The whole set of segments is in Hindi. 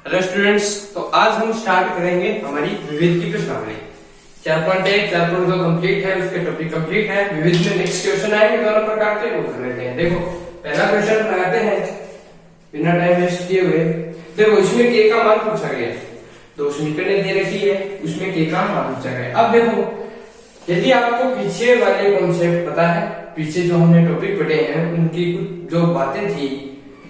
हेलो स्टूडेंट्स, तो आज हम स्टार्ट करेंगे हमारी विविध की प्रश्नावली। 4.1 4.2 कंप्लीट है, उसके टॉपिक कंप्लीट है। विविध में नेक्स्ट क्वेश्चन आएंगे दोनों प्रकार के, वो कर लेते हैं। देखो पहला क्वेश्चन लगाते हैं बिना टाइम वेस्ट किए हुए। देखो इसमें के का मान पूछा गया, दो समीकरण दे रखी है, उसमें के का मान पूछा गया। अब देखो यदि आपको पीछे वाले कॉन्सेप्ट पता है, पीछे जो हमने टॉपिक पढ़े हैं उनकी कुछ जो बातें थी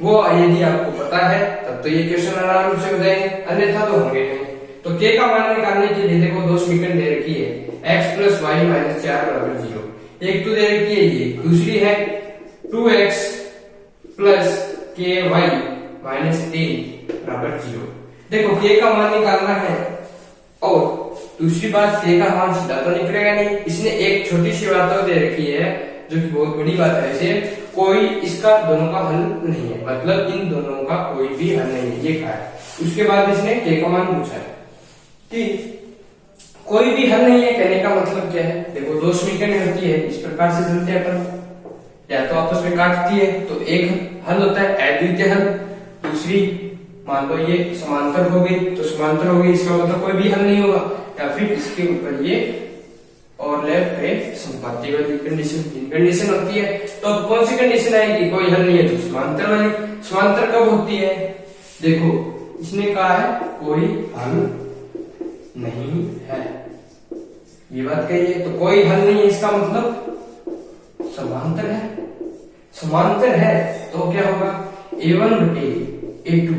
वो यदि आपको पता है तब तो ये क्वेश्चन आराम से हो जाएंगे, अन्यथा तो होंगे नहीं। तो के का मान निकालने के लिए देखो दो समीकरण दे रखी है, x प्लस वाई माइनस 4 बराबर 0। एक तो दे रखी है ये, दूसरी है 2x प्लस के वाई माइनस 3 बराबर 0। देखो के का मान निकालना है और दूसरी बात के का मान सीधा तो निकलेगा नहीं, इसने एक छोटी सी बात तो दे रखी है जो कि बहुत बड़ी बात है। वैसे कोई इसका दोनों का हल नहीं है, मतलब इन दोनों का कोई भी हल नहीं है, ये कहा है। उसके बाद इसने के का मान पूछा है कि कोई भी हल नहीं है, कहने का मतलब क्या है। देखो दो समीकरण होती है, इस प्रकार से चलते हैं अपन, या तो आपस में काटती है तो एक हल होता है अद्वितीय हल, दूसरी मान लो ये समांतर हो गई तो समांतर हो गई, इसका मतलब कोई भी हल नहीं होगा। या फिर इसके ऊपर ये ओवरलैप करे संपाती वाली कंडीशन होती है। तो अब कौन सी कंडीशन आएगी, कोई हल नहीं है तो समांतर वाली। समांतर कब होती है, देखो इसने कहा है कोई हल नहीं है, ये बात कही है, तो कोई हल नहीं है इसका मतलब समांतर है। समांतर है तो क्या होगा, a1 बटे a2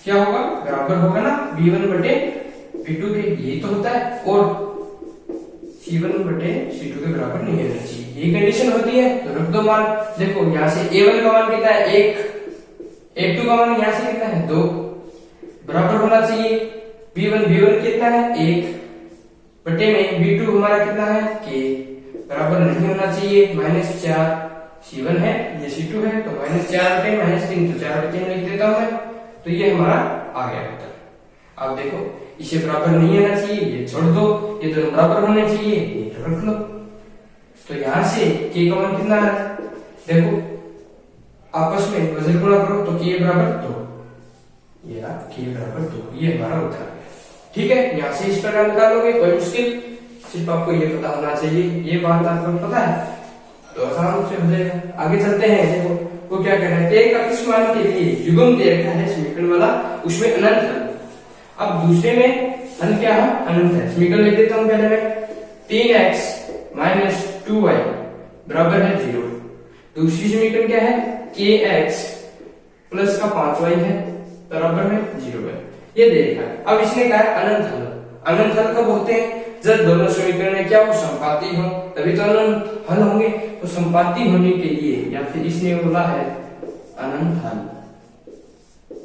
क्या होगा, बराबर होगा ना b1 बटे b2 के, यही तो होता है। और C1 बटे C2 के बराबर नहीं होना चाहिए, ये कंडीशन होती है। तो रख दो मान, देखो यहाँ से A1 का मान कितना है 1, A2 का मान यहाँ से कितना है 2, बराबर होना चाहिए। B1 कितना है 1 बटे में B2 हमारा कितना है K, बराबर नहीं होना चाहिए -4। C1 है ये C2 है, तो -4 बटे -3, तो 4 बटे 3 लिख देता हूं मैं, तो ये हमारा आ गया उत्तर। अब देखो इसे बराबर नहीं होना चाहिए, ये छोड़ दो, ये दोनों बराबर होने चाहिए, ये तो रख लो। तो यहां से के का मान कितना है, देखो आपस में वजन गुणा करो तो के बराबर 2, ये रहा के बराबर 2, ये हमारा उत्तर है। ठीक है, यहां से इस प्रकार निकालोगे, कोई मुश्किल, सिर्फ आपको ये पता होना चाहिए, ये बात आपको पता है तो आसान से हो जाएगा। आगे चलते हैं, देखो वो क्या कह रहे हैं, एक अक्षीय मान के लिए युग्म दे रखा है समीकरण वाला, उसमें अनंत है। अब दूसरे में हल क्या है, अनंत है। समीकरण लिख देता हूं पहले मैं, 3x माइनस 2y बराबर है 0। दूसरी समीकरण क्या है, kx प्लस का 5y है बराबर है 0 है, ये देखा है। अब इसने कहा है अनंत हल। अनंत हल कब होते हैं, जब दोनों समीकरण क्या हो, संपाती हो, तभी तो अनंत हल होंगे। तो संपाती होने के लिए, या फिर इसने बोला है अनंत हल,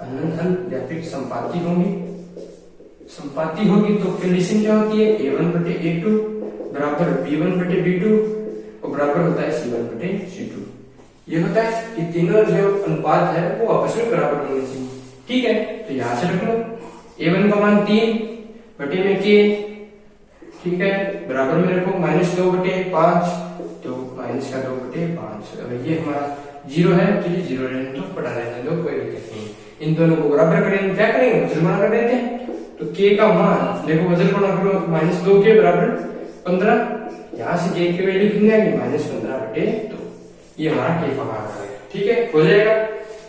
अनंत हल या फिर संपाती होंगे। संपाती होगी तो कंडीशन क्या होती है, a1 बटे a2 बराबर b1 बटे b2 और बराबर होता है c1 बटे c2। ये होता है कि तीनों जो अनुपात है वो आपस में बराबर होने चाहिए। ठीक है, तो यहां से रख लो a1 का मान 3 बटे में k, ठीक है, बराबर में रखो -2 बटे 5, तो माइनस का 2 बटे 5। अगर ये हमारा 0 है तो ये 0 रहने दो, पढ़ा रहने दो, कोई दिक्कत नहीं। इन दोनों को बराबर करेंगे, क्या करेंगे, वजन गुणा कर देते हैं। तो k का मान देखो वजन गुणा करो, -2 के बराबर 15, यहाँ से k की वैल्यू कितनी आएगी, -15 बटे 2, ये हमारा k का मान आ गया। ठीक है, हो जाएगा।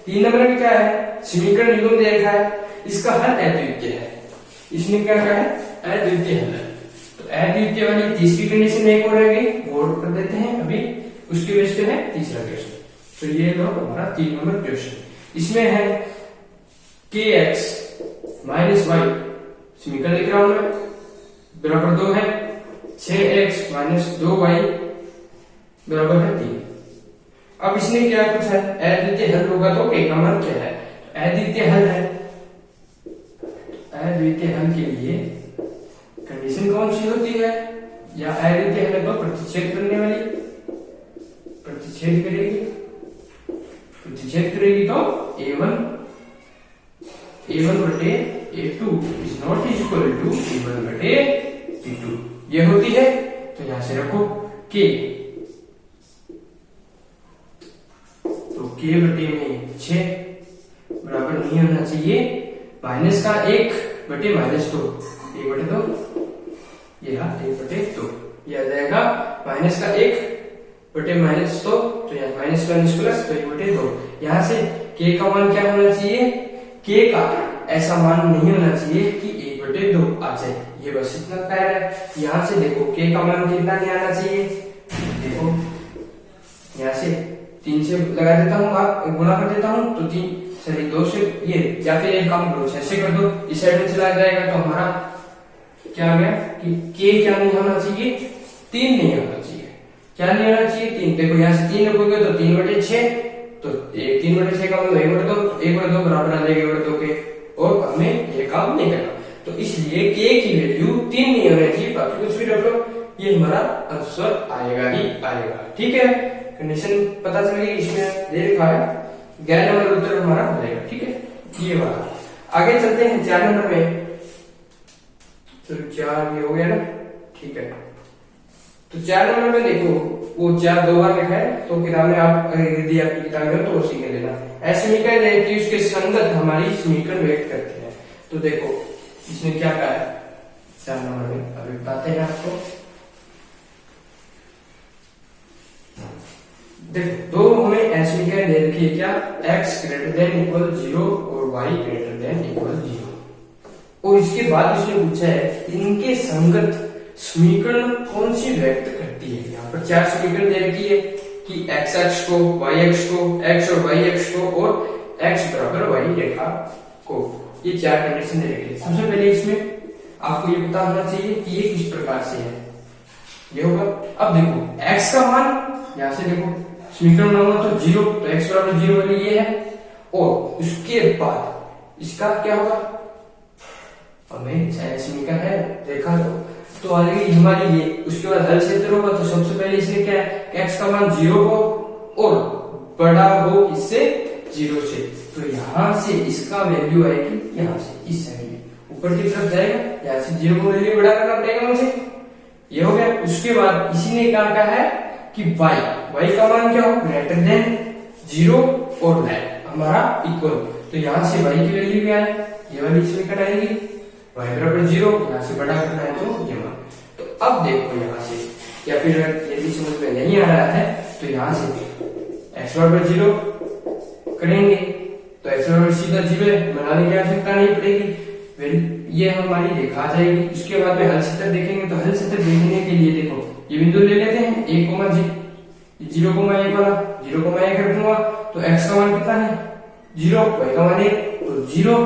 3 नंबर में क्या है, समीकरण युग्म दे रखा है, इसका हल अद्वितीय है। इसने क्या कहा है, अद्वितीय हल है। तो अद्वितीय वाली तीसरी कंडीशन एक और रह गई, वो कर देते हैं अभी, उसके बेस पे है तीसरा क्वेश्चन। तो ये लो हमारा 3 नंबर क्वेश्चन। इसमें है kx माइनस वाई, समीकरण लिख रहा हूं मैं, बराबर 2 है, 6x माइनस 2y बराबर है 3। अब इसने क्या पूछा है, अद्वितीय हल होगा तो के का मान क्या है, अद्वितीय हल है। अद्वितीय हल के लिए कंडीशन कौन सी होती है, या अद्वितीय हल तो प्रतिच्छेद करने वाली, प्रतिच्छेद करेगी, प्रतिच्छेद करेगी तो a1 बटे a2 is not equal to a1 बटे a2, ये होती है। तो यहां से रखो k, तो k बटे में 6 बराबर नहीं होना चाहिए माइनस का 1/-2, 1/2, ये रहा 1/2, ये आ जाएगा माइनस का 1/-2, तो यहाँ माइनस प्लस तो 1/2। यहाँ से k का मान क्या होना चाहिए, k का ऐसा मान नहीं होना चाहिए कि 1/2 आ जाए, ये बस इतना पैर है। यहाँ से देखो k का मान कितना नहीं आना चाहिए, देखो यहाँ से 3 से लगा देता हूँ, गुणा कर देता हूँ तो 2 से ये, या फिर एक काम करो 6 से कर दो, इस साइड में चला जाएगा तो हमारा क्या आ गया कि k क्या नहीं होना चाहिए, 3 नहीं होना चाहिए। क्या नहीं होना चाहिए, 3। देखो यहाँ से 3 रखोगे तो 3/6, तो 3/6 का मतलब 1/2, 1/2 बराबर आ जाएगा 1/2 के, और हमें ये काम नहीं करना। तो इसलिए k की वैल्यू 3 नहीं होना चाहिए, बाकी कुछ भी रख लो, ये हमारा आंसर आएगा ही आएगा। ठीक है, कंडीशन पता चल गई, इसमें दे रखा है 11 नंबर उत्तर हमारा हो जाएगा। ठीक है, ये वाला। आगे चलते हैं 4 नंबर में, तो 4 ये हो गया ना। ठीक है, तो 4 नंबर में देखो वो 4 2 बार लिखा है, तो किताब में आप यदि आपकी किताब में तो वो सीख लेना। समीकरण है कि उसके संगत हमारी समीकरण व्यक्त करते हैं। तो देखो इसमें क्या कहा है 4 नंबर में, अभी बताते हैं आपको। देखो दो हमें समीकरण दे रखी है, क्या, x > 0 और y > 0, और इसके बाद इसने पूछा है इनके संगत समीकरण कौन सी व्यक्त करती है। यहाँ पर 4 समीकरण दे रखी है कि x अक्ष को, y अक्ष को, x और y अक्ष को, और x बराबर y रेखा को, ये 4 कंडीशन दे रखी है। सबसे पहले इसमें आपको ये पता होना चाहिए कि ये किस प्रकार से है, ये होगा। अब देखो x का मान, यहाँ से देखो समीकरण बनाऊंगा तो 0, तो x बराबर 0 वाली ये है, और उसके बाद इसका क्या होगा, हमें समीकरण है देखा तो आ जाएगी हमारी ये, उसके बाद हल क्षेत्र होगा। तो सबसे पहले इसने क्या है कि x का मान 0 हो और बड़ा हो इससे 0 से, तो यहाँ से इसका वैल्यू आएगी यहाँ से इस साइड में ऊपर की तरफ जाएगा, यहाँ से 0 को वैल्यू बड़ा करना पड़ेगा मुझे, ये हो गया। उसके बाद इसी ने क्या कहा है कि y का मान क्या हो, ग्रेटर देन 0 और हमारा इक्वल, तो यहाँ से y की वैल्यू क्या है, ये वाली इसमें कटाएगी, y बराबर 0, यहाँ से बड़ा करना है तो ये मान। तो अब देखो यहाँ से, या फिर यदि समझ में नहीं आ रहा है तो यहाँ से x बराबर 0 करेंगे, तो x बराबर सीधा 0 है, बनाने की आवश्यकता नहीं पड़ेगी, ये हमारी रेखा आ जाएगी। उसके बाद में हल क्षेत्र देखेंगे, तो हल क्षेत्र देखने के लिए देखो ये बिंदु ले लेते हैं 1, 0,1 वाला, 0,1 रखूंगा तो x का मान कितना है 0, y का मान 1, तो 0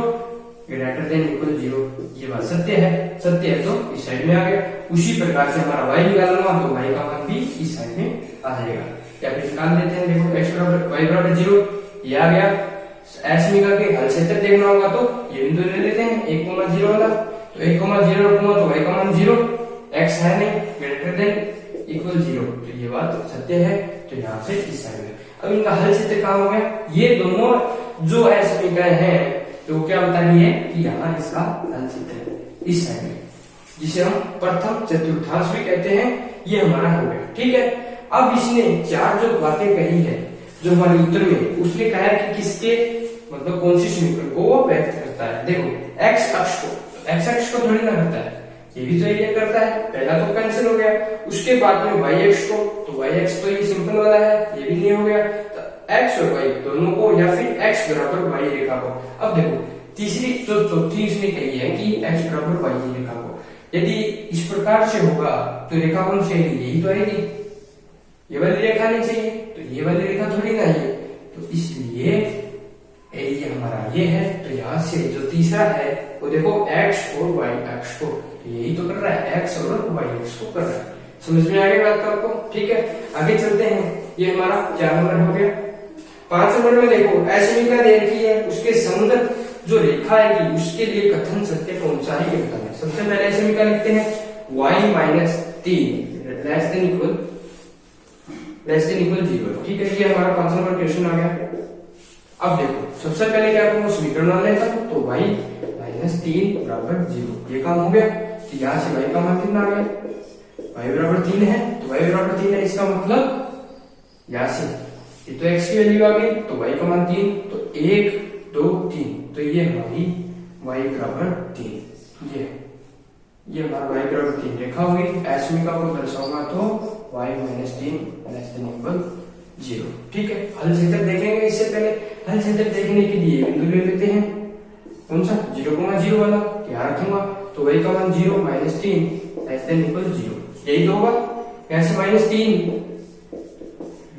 ग्रेटर देन इक्वल 0, ये बात सत्य है, सत्य है तो इस साइड में आ गया। उसी प्रकार से हमारा y निकालना तो y का मान भी इस साइड में आ जाएगा। क्या फिर निकाल देते हैं, देखो x बराबर y बराबर 0 ये आ गया। समीकरण के हल क्षेत्र देखना होगा तो ये बिंदु ले लेते हैं 1,0 वाला, तो 1,0 रखूंगा तो y का मान 0, x है नहीं, ग्रेटर देन इक्वल 0, तो ये बात सत्य है, तो यहाँ से इस साइड में। अब इनका हल क्षेत्र कहाँ हो गया, ये दोनों जो समीकरण है तो क्या बता रही है कि यहाँ इसका हल क्षेत्र है इस साइड में, जिसे हम प्रथम चतुर्थांश भी कहते हैं, ये हमारा हो गया। ठीक है, अब इसने 4 जो बातें कही है जो हमारे उत्तर में, उसने कहा है कि किसके मतलब कौन सी समीकरण को वो व्यक्त करता है। देखो x अक्ष को थोड़ी ना करता है, ये भी तो एरिया करता है, पहला तो कैंसिल हो गया। उसके बाद में y अक्ष को, तो y अक्ष तो ये सिंपल वाला है, ये भी नहीं हो गया, तो x और y दोनों को, या फिर x बराबर y रेखा को। अब देखो तीसरी जो चौथी इसने कही है कि x बराबर y रेखा को, यदि इस प्रकार से होगा तो रेखा कौन सी आएगी, यही तो आएगी, ये वाली रेखा नहीं चाहिए, तो ये वाली रेखा थोड़ी ना है, तो इसलिए एरिया हमारा ये है। तो यहाँ से जो तीसरा है वो देखो x और y अक्ष को, यही तो कर रहा है, x और y अक्ष को कर रहा है। समझ में आ गई बात आपको। ठीक है, आगे चलते हैं, ये हमारा 4 नंबर हो गया। 5 नंबर में देखो समीकरण दे रखी है, उसके संगत जो रेखा है कि उसके लिए कथन सत्य कौन सा है ये बताना है। सबसे पहले समीकरण लिखते हैं y - 3 लेस देन इक्वल 0। ठीक है, ये हमारा 5 नंबर क्वेश्चन आ गया। अब देखो सबसे पहले क्या करूंगा, समीकरण बना लेता हूं, तो y - 3 बराबर 0, ये काम हो गया। तो यहाँ से y का मान कितना आ गया, y बराबर 3 है, तो y बराबर 3 है, इसका मतलब यहाँ से ये तो x की वैल्यू आ गई, तो y का मान 3, तो 1 2 3, तो ये हमारी y बराबर 3। ये हमारा y बराबर 3 रेखा हुई। अश्मिका को दर्शाऊंगा तो y minus 3 less than equal 0। ठीक है, हल क्षेत्र देखेंगे। इससे पहले हल क्षेत्र देखने के लिए बिंदु ले लेते हैं। कौन सा? 0,0 वाला क्या रखूंगा, तो y का मान 0 माइनस 3 लेस देन इक्वल 0, यही तो होगा। कैसे माइनस 3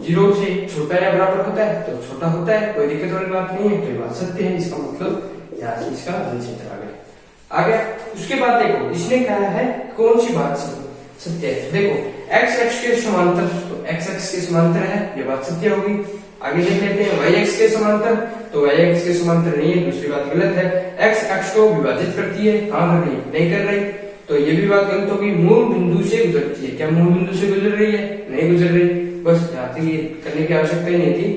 0 से छोटा या बराबर होता है, तो छोटा होता है, कोई दिक्कत वाली बात नहीं है, तो ये बात सत्य है। इसका मतलब यहाँ से इसका हल क्षेत्र आ गया। उसके बाद देखो इसने कहा है कौन सी बात सत्य है। देखो x के समांतर, तो x के समांतर है, ये बात सत्य होगी। आगे देख लेते हैं y के समांतर, तो y के समांतर नहीं है, दूसरी बात गलत है। x को विभाजित करती है, हाँ कर रही, नहीं कर रही, तो ये भी बात गलत होगी। मूल बिंदु से गुजरती है, क्या मूल बिंदु से गुजर रही है? नहीं गुजर रही। बस यहाँ तक ये करने की आवश्यकता ही नहीं थी।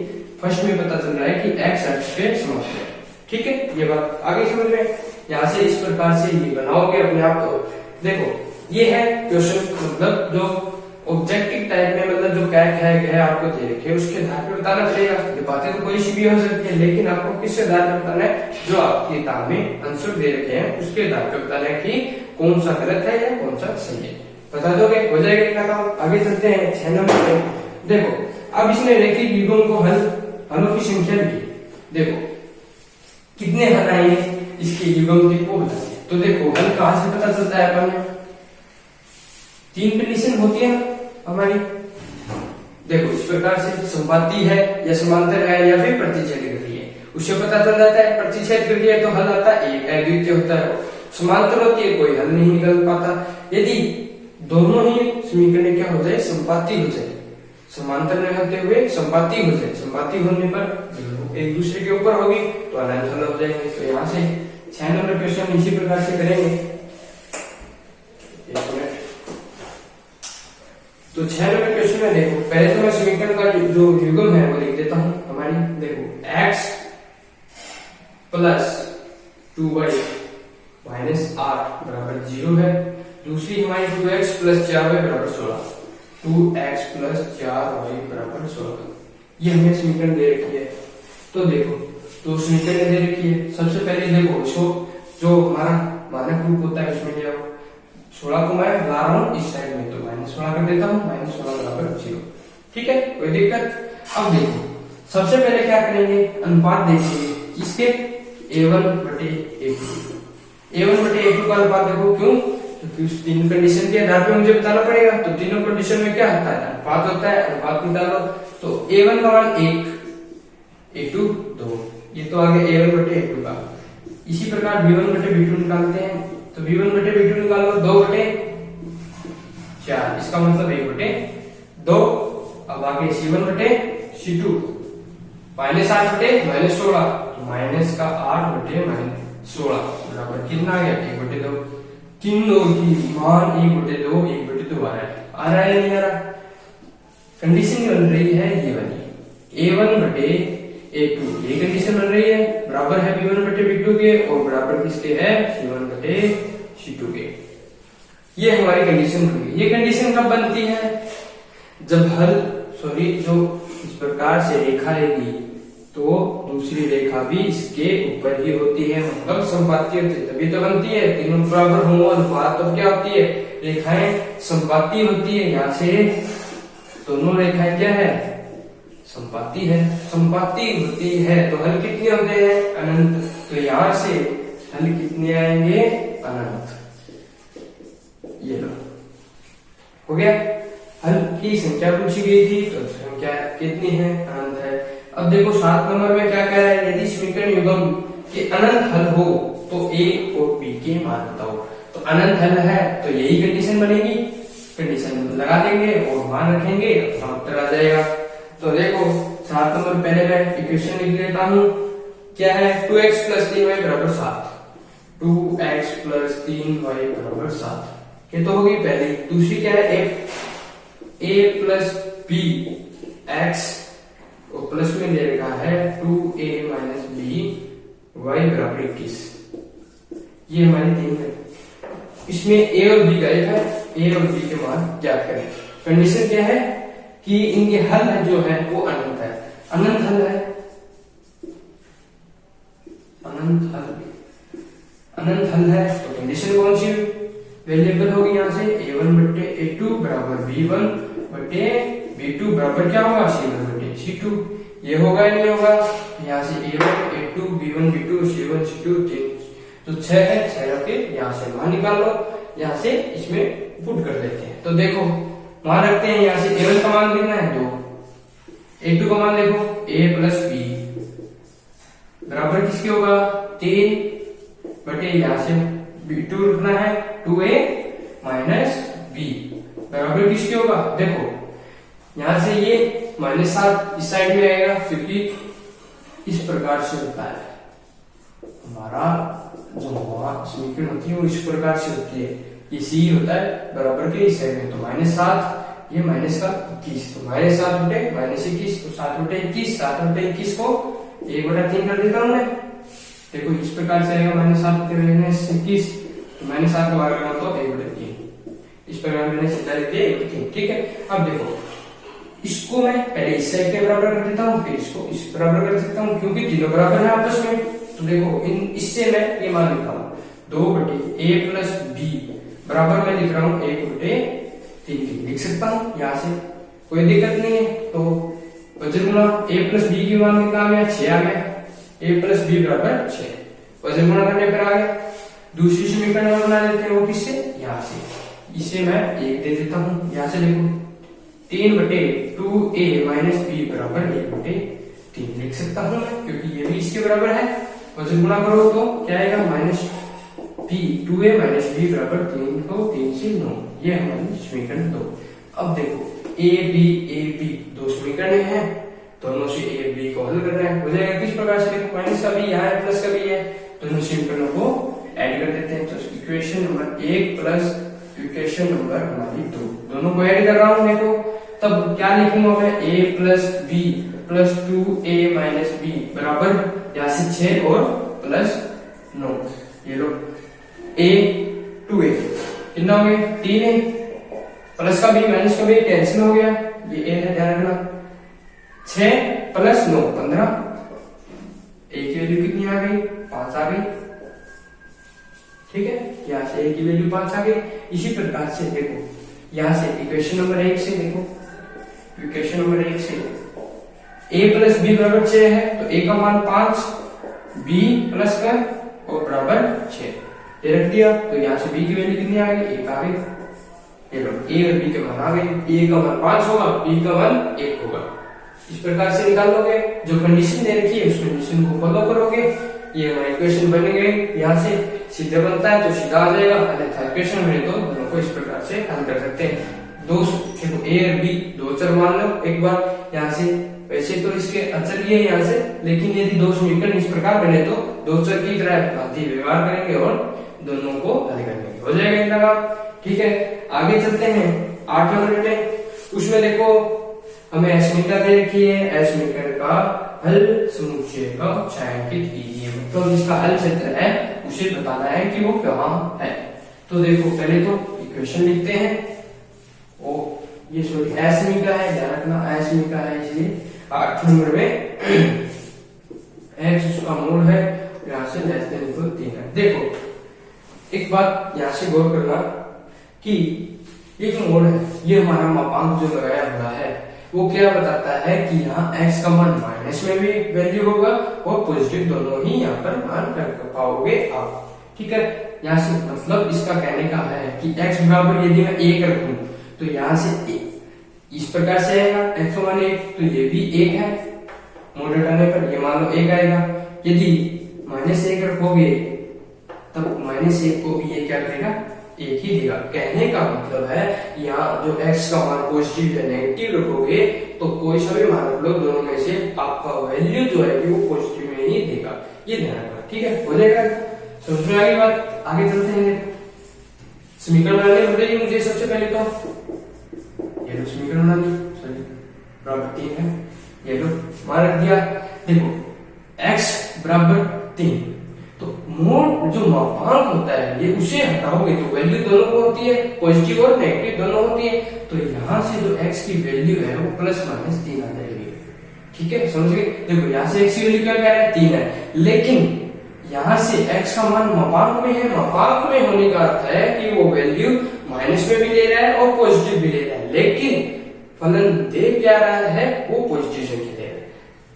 फर्स्ट में पता चल रहा है कि x के समांतर है। ठीक है, ये बात आगे समझ में। यहाँ से इस प्रकार से ये बनाओगे अपने आप। तो देखो ये है क्वेश्चन, मतलब जो ऑब्जेक्टिव टाइप में, मतलब जो क्या है आपको दे रखे है, उसके आधार पर बताना पड़ेगा। ये बातें तो कोई सी भी हो सकती है, लेकिन आपको किसके आधार पर बताना है? जो आपकी किताब में आंसर दे रखे हैं उसके आधार पर बताना है कि कौन सा गलत है या कौन सा सही है। बता दोगे, हो जाएगा इतना काम। आगे चलते हैं 6 नंबर पे। देखो अब इसने रैखिक युग्म को हलों की संख्या लिखी। देखो कितने हल आएंगे इसके युग्म के को बताइए। तो देखो हल कहां से पता चलता है? अपन 3 कंडीशन होती है हमारी। देखो इस प्रकार से संपाती है या समांतर है या फिर प्रतिच्छेद करती है, उससे पता चल जाता है। प्रतिच्छेद करती है तो हल आता है एक, अद्वितीय होता है। समांतर होती है कोई हल नहीं निकल पाता। यदि दोनों ही समीकरण क्या हो जाए? संपाती हो जाए, समांतर में होते हुए संपाती हो जाए। संपाती होने पर एक दूसरे के ऊपर होगी तो अनंत हल हो जाएंगे। तो यहाँ से 6 नंबर क्वेश्चन इसी प्रकार से करेंगे। एक मिनट। तो 6 नंबर क्वेश्चन में देखो, पहले तो मैं समीकरण का जो युग्म है वो लिख देता हूं हमारी। देखो x प्लस 2y माइनस 8 बराबर 0 है। दूसरी हमारी 2x प्लस 4y बराबर 16। 2x प्लस 4y बराबर 16, ये हमें समीकरण दे रखी है। तो देखो तो समीकरण दे रखी है। सबसे पहले देखो इसको, जो हमारा मानक रूप होता है उसमें ले आओ। 16 को मैं ला रहा हूं इस साइड में, तो -16 कर देता हूं। -16 बराबर 0। ठीक है, कोई दिक्कत? अब देखो सबसे पहले क्या करेंगे? अनुपात देखेंगे इसके a1/a2। a1/a2 का अनुपात देखो, क्यों? क्योंकि उस 3 कंडीशन के आधार पे मुझे बताना पड़ेगा। तो तीनों कंडीशन में क्या होता है? अनुपात होता है। अनुपात निकालो तो a1 का मान 1, a2 2, ये तो आ गया a1/a2 का। इसी प्रकार b1/b2 निकालते हैं। तो b1/b2 निकालो 2/4, इसका मतलब 1/2। अब आगे c1/c2 -8/-16, तो माइनस का 8/-16 बराबर कितना आ गया? 1/2। 3 2 की मान 1/2 1/2 आ रहा है या नहीं आ रहा? कंडीशन बन रही है ये वाली a1/a2, ये कंडीशन बन रही है, बराबर है b1/b2 के और बराबर किसके है? c1/c2 के। ये हमारी कंडीशन बन गई। ये कंडीशन कब बनती है? जब जो इस प्रकार से रेखा लेगी तो दूसरी रेखा भी इसके ऊपर ही होती है, मतलब संपाती होती है, तभी तो बनती है। तीनों बराबर हो अनुपात तो क्या होती है? रेखाएं संपाती होती है। यहाँ से दोनों रेखाएं क्या है? संपाती है। संपाती होती है तो हल कितने होते हैं? अनंत। तो यहाँ से हल कितने आएंगे? अनंत। ये लो, हो गया। हल की संख्या पूछी गई थी, तो संख्या कितनी है? अनंत है। अब देखो 7 नंबर में क्या कह रहा है? यदि समीकरण युग्म के अनंत हल हो तो a और b के मान बताओ। तो अनंत हल है तो यही कंडीशन बनेगी, कंडीशन लगा देंगे और मान रखेंगे, उत्तर आ जाएगा। तो देखो 7 नंबर पहले मैं इक्वेशन लिख लेता हूं। क्या है? 2x प्लस 3y बराबर 7। 2x प्लस 3y बराबर 7, ये तो होगी पहली। दूसरी क्या है? a प्लस b x और प्लस में दे रखा है 2a माइनस b y बराबर 21। ये हमारी 3 है। इसमें a और b का एक है, a और b के मान ज्ञात करें। कंडीशन क्या है? कि इनके हल जो है वो अनंत है। अनंत हल है, अनंत हल अनंत हल है तो कंडीशन कौन सी वेरिएबल होगी यहाँ से a1 बटे a2 बराबर b1 बटे b2 बराबर क्या होगा c1 बटे c2। ये होगा या नहीं होगा? यहाँ से a1 a2 b1 b2 c1 c2 तो 6 है, 6 रख के यहाँ से मान निकाल लो, यहाँ से इसमें पुट कर देते हैं। तो देखो मान रखते हैं, यहाँ से a1 का मान कितना है 2, a2 का मान देखो a प्लस b बराबर किसके होगा 3 बटे यहाँ से b2 रखना है 2a माइनस b बराबर किसके होगा। देखो यहां से ये -7 इस साइड में आएगा क्योंकि इस प्रकार से होता है हमारा जो समीकरण होती है वो इस प्रकार से होती है। ये c होता है बराबर के इस साइड में, तो -7 ये माइनस का 21 तो -7 बटे -21 तो 7 बटे 21 7 बटे 21 को 1/3 कर देता हूं मैं। देखो इस प्रकार से आएगा -7 बटे -21 तो -7 को बाहर करना तो 1/3 इस प्रकार मैंने सीधा लिख दिया 1/3। ठीक है, अब देखो इसको मैं पहले इस साइड के बराबर कर देता हूँ, फिर इसको इस बराबर कर सकता हूँ क्योंकि तीनों बराबर है आपस में। तो देखो इससे मैं ये मान लिखा हूँ 2 बटे a प्लस b बराबर मैं लिख रहा हूँ 1/3 लिख सकता हूँ, यहाँ से कोई दिक्कत नहीं है। तो वजन गुणा a प्लस b की मान कितना आ गया 6 आ गया, a प्लस b बराबर 6 वजन गुणा करने पर आ गया। दूसरी समीकरण बना देते हैं वो किससे, यहाँ से, इसे मैं 1 दे देता हूँ। यहाँ से देखो 3 बटे 2a माइनस b बराबर 1/3 लिख सकता हूँ मैं क्योंकि ये भी इसके बराबर है। वजन गुणा करो तो क्या आएगा minus b 2a minus b बराबर 3 को 3 से 9, ये हमारी समीकरण 2। अब देखो a b दो समीकरण हैं, दोनों से a b को हल करना है। हो जाएगा किस प्रकार से, देखो माइनस का भी यहाँ है प्लस का भी है, दोनों समीकरणों को ऐड कर देते हैं। तो equation number 1 plus equation number हमारी 2 दोनों को ऐड कर रहा हूं। देखो तब क्या लिखूंगा मैं a plus b plus 2a minus b बराबर यहाँ से 6 और प्लस 9, ये लो a 2a कितना हो गया 3 है, प्लस का b माइनस का b कैंसिल हो गया, ये a है ध्यान रखना, 6 प्लस 9 15, a की वैल्यू कितनी आ गई 5 आ गई। ठीक है, यहाँ से a की वैल्यू 5 आ गई। इसी प्रकार से देखो यहाँ से इक्वेशन नंबर 1 से देखो, इक्वेशन नंबर 1 से a प्लस b बराबर 6 है तो a का मान 5 b प्लस का और बराबर 6 ये रख दिया। तो यहाँ से b की वैल्यू कितनी आ गई 1 आ गई। ये लो a और b के मान आ गए, a का मान 5 होगा b का मान 1 होगा। इस प्रकार से निकाल लोगे, जो कंडीशन दे रखी है उस कंडीशन को फॉलो करोगे, ये हमारी इक्वेशन बन गई। यहाँ से सीधे बनता है तो सीधा आ जाएगा, अन्यथा इक्वेशन में तो दोनों को इस प्रकार से हल कर सकते हैं। दो देखो a और b दो चर मान लो एक बार यहाँ से, वैसे तो इसके अचर ही है यहाँ से, लेकिन यदि दो समीकरण इस प्रकार बने तो दो चर की तरह भांति व्यवहार करेंगे और दोनों को हल करेंगे, हो जाएगा इतना काम। ठीक है, आगे चलते हैं 8 नंबर में। उसमें देखो हमें समीकरण दे रखी है, समीकरण का हल समुच्चय का छायांकित कीजिए, मतलब जिसका हल क्षेत्र है उसे बताना है कि वो कहाँ है। तो देखो पहले तो इक्वेशन लिखते हैं, ओ ये सॉरी समीकरण है, ध्यान रखना समीकरण है, इसलिए 8 नंबर में x उसका मूल है, यहाँ से लेस देन इक्वल 3 है। देखो एक बात यहाँ से गौर करना कि ये जो मोड है ये हमारा मापांक जो लगाया हुआ है वो क्या बताता है कि यहाँ x का मान माइनस में भी वैल्यू होगा और पॉजिटिव दोनों ही यहाँ पर मान रख पाओगे आप। ठीक है, यहाँ से मतलब इसका कहने का है कि x बराबर यदि मैं 1 रखूं तो यहाँ से इस प्रकार से आएगा x का मान 1, तो ये भी 1 है, मोड हटाने पर ये मान लो 1 आएगा। यदि -1 रखोगे तब -1 को भी ये क्या करेगा 1 ही देगा। कहने का मतलब है यहाँ जो x का मान पॉजिटिव या नेगेटिव रखोगे तो कोई सा भी मान रख लो, दोनों में से आपका वैल्यू जो है वो पॉजिटिव में ही देगा, ये ध्यान रखना। ठीक है, हो जाएगा, समझ में आ गई बात। आगे चलते हैं, समीकरण बनाने बताइए मुझे सबसे पहले तो ये लो समीकरण बना ली, बराबर 3 है, ये लो मान रख दिया। देखो x बराबर 3 तो मोड जो मापांक होता है ये उसे हटाओगे तो वैल्यू दोनों को होती है, पॉजिटिव और नेगेटिव दोनों होती है। तो यहाँ से जो x की वैल्यू है वो +- 3 आ जाएगी। ठीक है, समझ गए। देखो यहाँ से x की वैल्यू क्या है 3 है, लेकिन यहाँ से x का मान मापांक में है, मापांक में होने का अर्थ है कि वो वैल्यू माइनस में भी ले रहा है और पॉजिटिव भी ले रहा है, लेकिन फलन दे क्या रहा है, वो पॉजिटिव संख्या दे रहा है।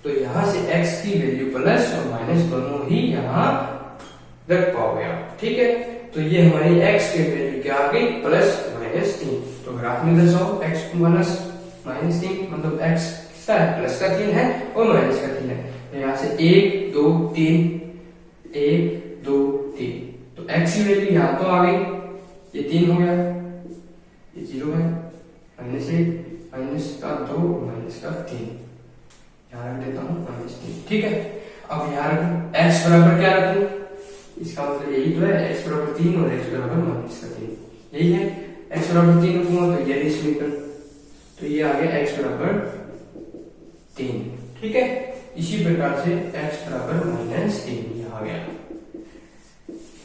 तो यहाँ से x की वैल्यू प्लस और माइनस दोनों ही यहाँ रख पाओगे आप, ठीक है। तो ये हमारी x की वैल्यू क्या आ गई, प्लस माइनस 3। तो ग्राफ में दर्शाओ x माइनस माइनस 3, मतलब x किसका है, प्लस का 3 है और माइनस का 3 है। तो यहाँ से 1 2 3, 1 2 3, तो x की वैल्यू यहाँ तो आ गई, ये 3 हो गया, ये 0 है, माइनस 1 माइनस का 2 माइनस का 3, यहाँ रख देता हूँ माइनस 3, ठीक है। अब यहाँ x बराबर क्या रखूं, इसका मतलब यही तो है, x बराबर 3 और x बराबर माइनस का 3, यही है। x बराबर 3 रखूंगा तो ये समीकरण, तो ये आ गया x बराबर 3, ठीक है। इसी प्रकार से x बराबर माइनस 3 ये आ गया।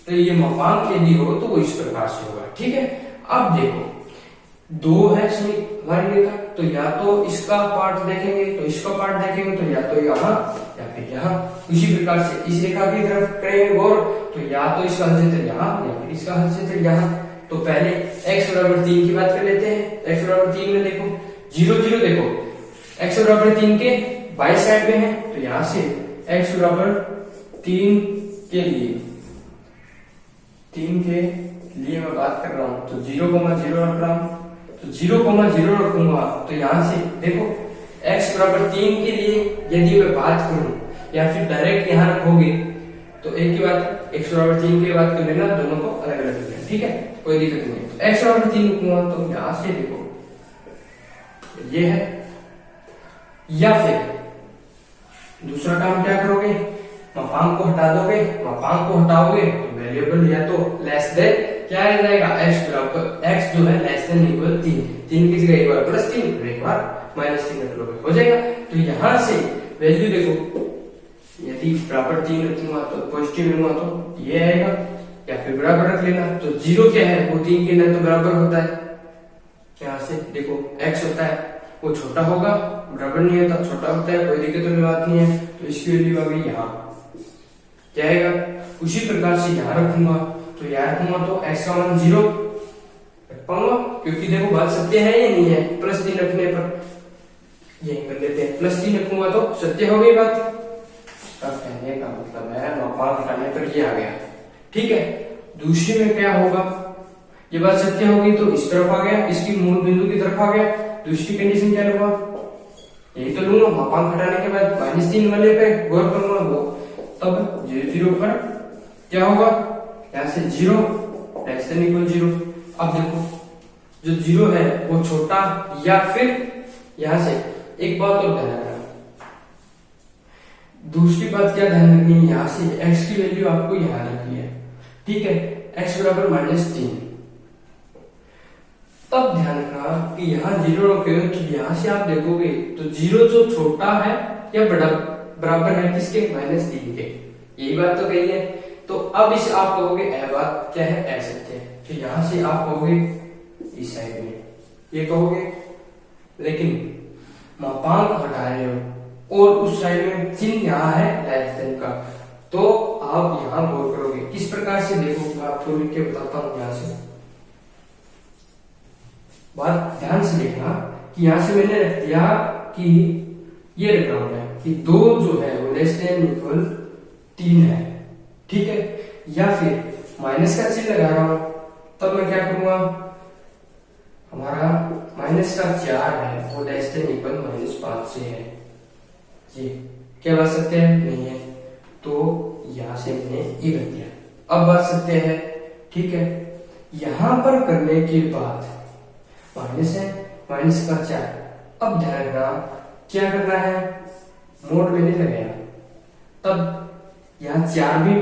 तो ये मापांक यदि हो तो वो इस प्रकार से होगा, ठीक है। अब देखो 2 है हमारे लिए का, तो या तो इसका पार्ट देखेंगे तो इसका पार्ट देखेंगे, तो या तो यहाँ या फिर यहाँ। इसी प्रकार से इस रेखा की तरफ करेंगे गौर, तो या तो इसका हल क्षेत्र यहाँ या फिर इसका हल क्षेत्र यहाँ। तो पहले x बराबर 3 की बात कर लेते हैं। x बराबर 3 में देखो 0 0, देखो x बराबर 3 के बाई साइड में है, तो यहाँ से x बराबर 3 के लिए मैं बात कर रहा हूं, तो 0 रख रहा हूं, तो 0 रखूंगा। तो यहां से देखो x बराबर 3 के लिए यदि मैं बात करूं या फिर डायरेक्ट यहां रखोगे तो एक ही बात, x बराबर 3 की बात कर लेना, दोनों को अलग अलग लेना, ठीक है, कोई दिक्कत नहीं। तो x बराबर 3 रखूंगा, तो यहां से देखो ये है, या फिर दूसरा काम क्या करोगे, मापांक को हटा दोगे, मापांक को हटाओगे तो वेरिएबल या तो लेस देन क्या आ जाएगा, x बराबर x जो है लेस देन इक्वल 3 की जगह एक बार प्लस 3 और एक बार माइनस 3 रख लोगे, हो जाएगा। तो यहां से वैल्यू देखो, यदि बराबर 3 रखूंगा तो पॉजिटिव लूंगा तो ये आएगा, या फिर बराबर रख लेना। तो 0 क्या है, वो 3 के अंदर तो बराबर होता है। यहाँ से देखो x होता है वो छोटा होगा, बराबर नहीं होता, छोटा होता है, कोई दिक्कत वाली बात नहीं है। तो इसकी वैल्यू आ गई यहाँ, क्या आएगा। उसी प्रकार से यहाँ रखूंगा, तो यहाँ रखूंगा तो x का मान 0 रख पाऊंगा, क्योंकि देखो बात सत्य है या नहीं है, प्लस 3 रखने पर यही कर लेते हैं, प्लस 3 रखूंगा तो सत्य हो गई बात। अब कहने का मतलब है मापांक हटाने पर ये आ गया, ठीक है। दूसरे में क्या होगा, ये बात सत्य होगी तो इस तरफ आ गया, इसकी मूल बिंदु की तरफ आ गया। दूसरी कंडीशन क्या लूंगा, यही तो लूंगा, मापांक हटाने के बाद -3 वाले पे गौर करूंगा, वो तब 0 पर क्या होगा, यहाँ से 0 लेस देन इक्वल 0। अब देखो जो 0 है वो छोटा, या फिर यहां से एक बात और ध्यान रखना, दूसरी बात क्या ध्यान रखनी है, यहाँ से x की वैल्यू आपको यहाँ रखनी है, ठीक है, x बराबर -3। तब ध्यान रखना कि यहाँ 0 रखे हो, तो यहाँ से आप देखोगे तो 0 जो छोटा है या बड़ा बराबर है किसके, -3 के, यही बात तो कही है। तो अब इसे आप कहोगे यह बात क्या है, असत्य है, तो यहाँ से आप कहोगे इस साइड में ये कहोगे, लेकिन मापांक हटा रहे हो और उस साइड में चिन्ह यहाँ है लेस देन का, तो आप यहाँ गौर करोगे। किस प्रकार से देखो, मैं आपको लिख के बताता हूँ। यहाँ से बात ध्यान से देखना कि यहाँ से मैंने रख दिया कि ये रख रहा हूं कि 2 जो है वो लेस देन इक्वल 3 है, ठीक है, या फिर माइनस का चिन्ह लगा रहा हूं, तब मैं क्या करूंगा, हमारा माइनस का 4 है वो लेस देन इक्वल -5 से है, ये क्या बात सत्य है, नहीं है, तो यहां से मैंने ये रख दिया। अब बात सत्य है, ठीक है। यहां पर करने के बाद माइनस है, माइनस का 4, अब ध्यान रखना क्या करना है, मोड में नहीं लगाया, तब यहाँ 4 भी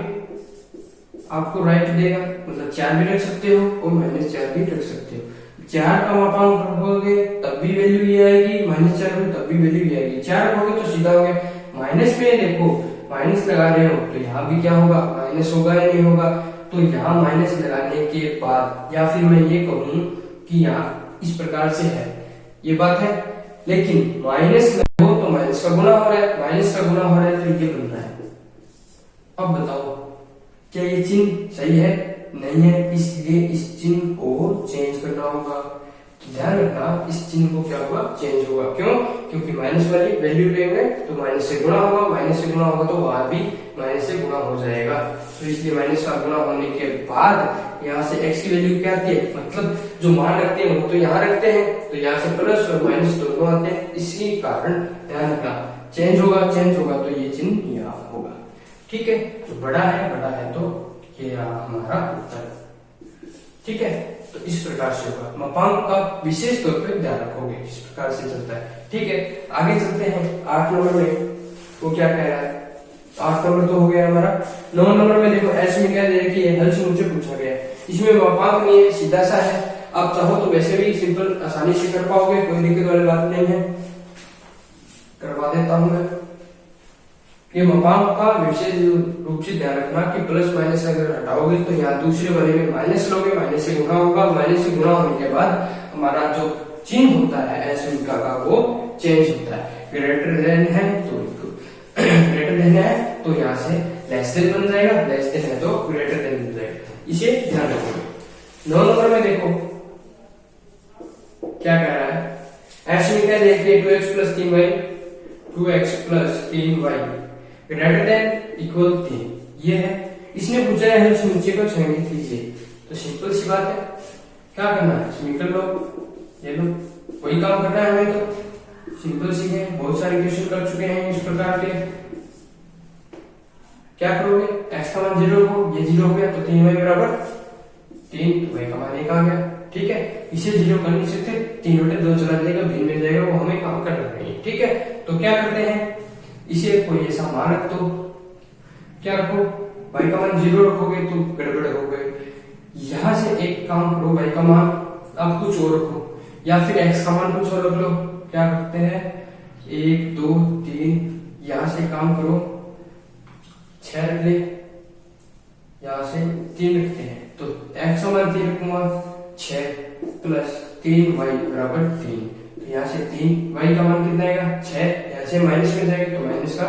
आपको राइट देगा, मतलब 4 भी रख सकते हो और -4 भी रख सकते हो। 4 का मापांक रखोगे तब भी वैल्यू ये आएगी, -4 में तब भी वैल्यू ये आएगी। 4 रखोगे तो सीधा हो गया। माइनस में देखो माइनस लगा रहे हो तो यहाँ भी क्या होगा, माइनस होगा या नहीं होगा, तो यहाँ माइनस लगाने के बाद, या फिर मैं ये कहूँ कि यहाँ इस प्रकार से है, ये बात है, लेकिन माइनस में हो तो माइनस का गुना हो रहा है, माइनस का गुना हो रहा है तो ये बनना है। अब बताओ क्या ये चिन्ह सही है? नहीं है, इसलिए इस चिन्ह को चेंज करना होगा। ध्यान रखना, इस चिन्ह को क्या होगा? चेंज होगा। क्यों? क्योंकि माइनस वाली वैल्यू लेंगे तो माइनस से गुणा होगा, माइनस से गुणा होगा तो वहां भी माइनस से गुणा हो जाएगा। तो इसलिए माइनस का गुणा होने के बाद यहाँ से x की वैल्यू क्या आती है, मतलब जो मान रखते हैं वो तो यहाँ रखते हैं, तो यहाँ से प्लस और माइनस दोनों आते हैं। इसी कारण ध्यान रखना, चेंज होगा तो ये चिन्ह यहाँ होगा। ठीक है, तो बड़ा है तो ये रहा हमारा उत्तर। ठीक है, तो इस प्रकार से होगा। मापांक का विशेष तौर पर ध्यान रखोगे, इस प्रकार से चलता है। ठीक है, आगे चलते हैं 8 नंबर में। वो क्या कह रहा है? 8 नंबर तो हो गया हमारा। 9 नंबर में देखो, ऐसे में क्या दे रखी है, हल से मुझे पूछा गया है। इसमें मापांक नहीं है, सीधा सा है। आप चाहो तो वैसे भी सिंपल आसानी से कर पाओगे, कोई दिक्कत वाली बात नहीं है। करवा देता हूं मैं। ये मापांक का विशेष रूप से ध्यान रखना कि प्लस माइनस अगर हटाओगे तो यहाँ दूसरे वाले में माइनस लोगे, माइनस से गुणा होगा, माइनस से गुणा होने के बाद हमारा जो चिन्ह होता है एसमिका का वो चेंज होता है। ग्रेटर देन है तो यहाँ से लेस देन बन जाएगा, लेस देन है तो ग्रेटर देन बन जाएगा। इसे ध्यान रखोगे। 9 नंबर में देखो क्या कह रहा है, एसमिका देखिए 2x plus 3y, 2x plus 3y greater than equal 3, ये है। इसने पूछा है हल नीचे को छेंगे कीजिए, तो सिंपल सी बात है, क्या करना है, समीकरण लो, ये लो, वही काम करना है हमें। तो सिंपल सी है, बहुत सारे क्वेश्चन कर चुके हैं इस प्रकार के। क्या करोगे, x का मान 0 हो, ये 0 हो गया तो 3y बराबर 3, तो y का मान 1 आ गया। ठीक है, इसे 0 कर नहीं सकते, 3/2 चला जाएगा, भिन्न मिल जाएगा, वो हमें काम करना नहीं। ठीक है, तो क्या करते हैं, इसे कोई ऐसा मान रख दो। क्या रखो, y का मान 0 रखोगे तो गड़बड़ हो गए। यहां से एक काम करो, y का मान अब कुछ और रखो, या फिर x का मान कुछ और रख लो। क्या करते हैं, 1 2 3, यहां से काम करो, 6 रख ले, यहां से 3 रखते हैं, तो x का मान 3 रखूंगा, 6 प्लस 3y बराबर 3, तो यहाँ से 3y का मान कितना आएगा, 6, यहाँ से माइनस में जाएगा तो माइनस का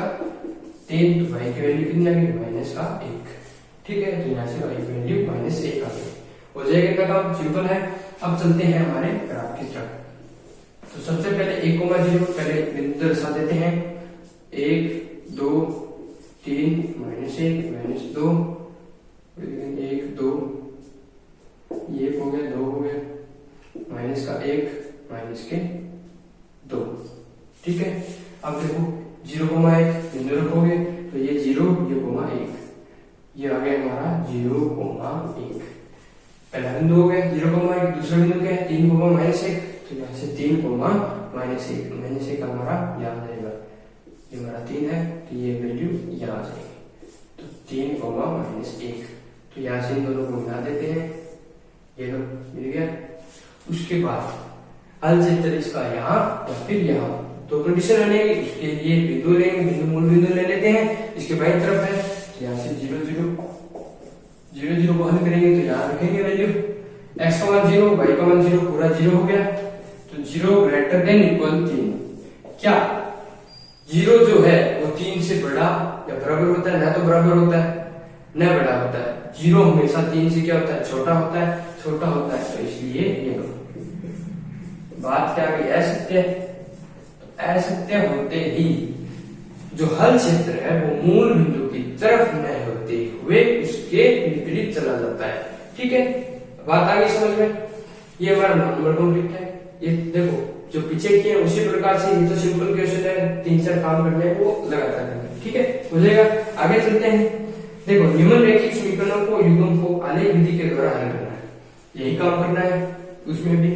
3, तो y की वैल्यू कितनी आ गई, माइनस का 1। ठीक है, तो यहाँ से y की वैल्यू -1 आ गई। हो जाएगा इतना काम, सिंपल है। अब चलते हैं हमारे ग्राफ की तरफ। तो सबसे पहले 1,0 पहले बिंदु दर्शा देते हैं, 1 2 3 -1 -2, 1 2, ये हो गया, 2 हो गया, माइनस का 1 माइनस के 2। ठीक है, अब देखो 0,1 बिंदु रखोगे तो ये 0, ये 1, ये आ गया हमारा 0,1। पहला बिंदु हो गया 0,1, दूसरा बिंदु क्या है 3,-1, तो यहाँ से 3,-1 -1 हमारा यहाँ आ जाएगा। ये हमारा 3 है तो ये वैल्यू यहाँ आ जाएगी, तो 3,-1, तो यहाँ से इन दोनों को मिला देते हैं, ये लो मिल गया। उसके बाद अलजेब्रा इसका यहाँ या फिर यहाँ तो कंडीशन रहेगी, उसके लिए बिंदु लेंगे, बिंदु मूल बिंदु ले लेते हैं, इसके बाईं तरफ है, यहाँ से 0 0 को हल करेंगे तो यहाँ रखेंगे वैल्यू, x का मान 0, y का मान 0, पूरा 0 हो गया, तो 0 ग्रेटर देन इक्वल 3। क्या 0 जो है वो 3 से बड़ा या बराबर होता है, ना तो बराबर होता है न बड़ा होता है। 0 हमेशा 3 से क्या होता है, छोटा होता है, तो इसलिए ये बात क्या गई, असत्य। तो असत्य होते ही जो हल क्षेत्र है वो मूल बिंदु की तरफ न होते हुए उसके विपरीत चला जाता है। ठीक है, बात आ गई समझ में। ये हमारा नंबर कंप्लीट है। ये देखो जो पीछे किए उसी प्रकार से, ये तो सिंपल क्वेश्चन है, 3-4 काम करने हैं वो लगातार करना। ठीक है, हो जाएगा। आगे चलते हैं। देखो निम्नलिखित समीकरणों को युग्म को आलेख विधि के द्वारा हल करना है, यही काम करना है उसमें भी।